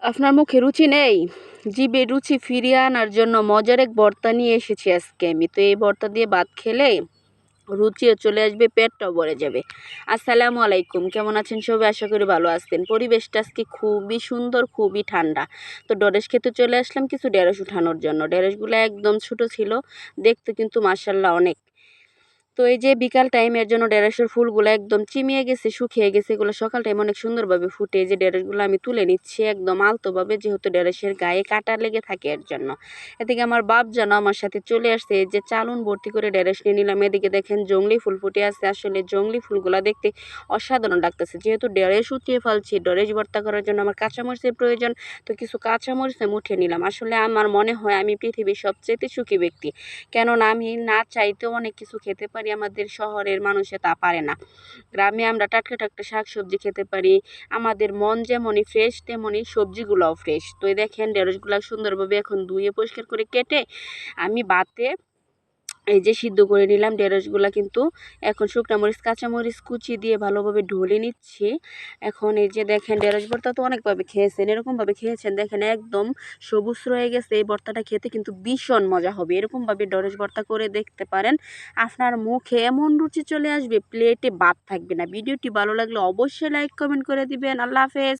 আপনার মুখে রুচি নেই? জিভে রুচি ফিরিয়ে আনার জন্য মজার এক ভর্তা নিয়ে এসেছি আজকে আমি। তো এই ভর্তা দিয়ে ভাত খেলে রুচিও চলে আসবে, পেটটাও ভরে যাবে। আসসালামু আলাইকুম, কেমন আছেন সবাই? আশা করি ভালো আছেন। পরিবেশটা আজকে খুবই সুন্দর, খুবই ঠান্ডা। তো ঢেঁড়স খেতে চলে আসলাম কিছু ঢেঁড়স উঠানোর জন্য। ঢেঁড়সগুলো একদম ছোট ছিল, দেখতে কিন্তু মাশাআল্লাহ অনেক। তো এই যে বিকাল টাইমের জন্য ঢেঁড়সের ফুলগুলো একদম চিমিয়ে গেছে, শুকিয়ে গেছে। এগুলো সকাল টাইম অনেক সুন্দরভাবে ফুটে। এই যে ঢেঁড়সগুলো আমি তুলে নিচ্ছি একদম আলতোভাবে, যেহেতু ঢেঁড়সের গায়ে কাঁটা লেগে থাকে এর জন্য। এদিকে আমার বাপ যেন আমার সাথে চলে আসছে, এই যে চালুন ভর্তি করে ঢেঁড়স নিয়ে নিলাম। এদিকে দেখেন জংলি ফুল ফুটে আছে। আসলে জংলি ফুলগুলো দেখতে অসাধারণ লাগতেছে। যেহেতু ঢেঁড়স উঠিয়ে ফেলছি, ঢেঁড়স ভর্তা করার জন্য আমার কাঁচামরিচের প্রয়োজন। তো কিছু কাঁচামরিচ আমি উঠিয়ে নিলাম। আসলে আমার মনে হয় আমি পৃথিবীর সবচেয়ে সুখী ব্যক্তি, কেননা আমি না চাইতেও অনেক কিছু খেতে পারি, আমাদের শহরের মানুষে তা পারে না। গ্রামে আমরা টাটকা টাটকা শাক সবজি খেতে পারি। আমাদের মন যেমনই ফ্রেশ, তেমনই সবজিগুলোও ফ্রেশ। তো এই দেখেন ঢেঁড়সগুলো সুন্দরভাবে এখন ধুয়ে পরিষ্কার করে কেটে আমি বাতে এই যে সিদ্ধ করে নিলাম ঢেঁড়সগুলা। কিন্তু এখন শুকনা মরিচ কাঁচামরিচ কুচি দিয়ে ভালোভাবে ঢলে নিচ্ছি। এখন এই যে দেখেন ঢেঁড়স ভর্তা তো অনেকভাবে খেয়েছেন, এরকমভাবে খেয়েছেন, দেখেন একদম সবুজ রয়ে গেছে। এই ভর্তাটা খেতে কিন্তু ভীষণ মজা হবে। এরকমভাবে ঢেঁড়স ভর্তা করে দেখতে পারেন, আপনার মুখে এমন রুচি চলে আসবে, প্লেটে ভাত থাকবে না। ভিডিওটি ভালো লাগলে অবশ্যই লাইক কমেন্ট করে দিবেন। আল্লাহ হাফেজ।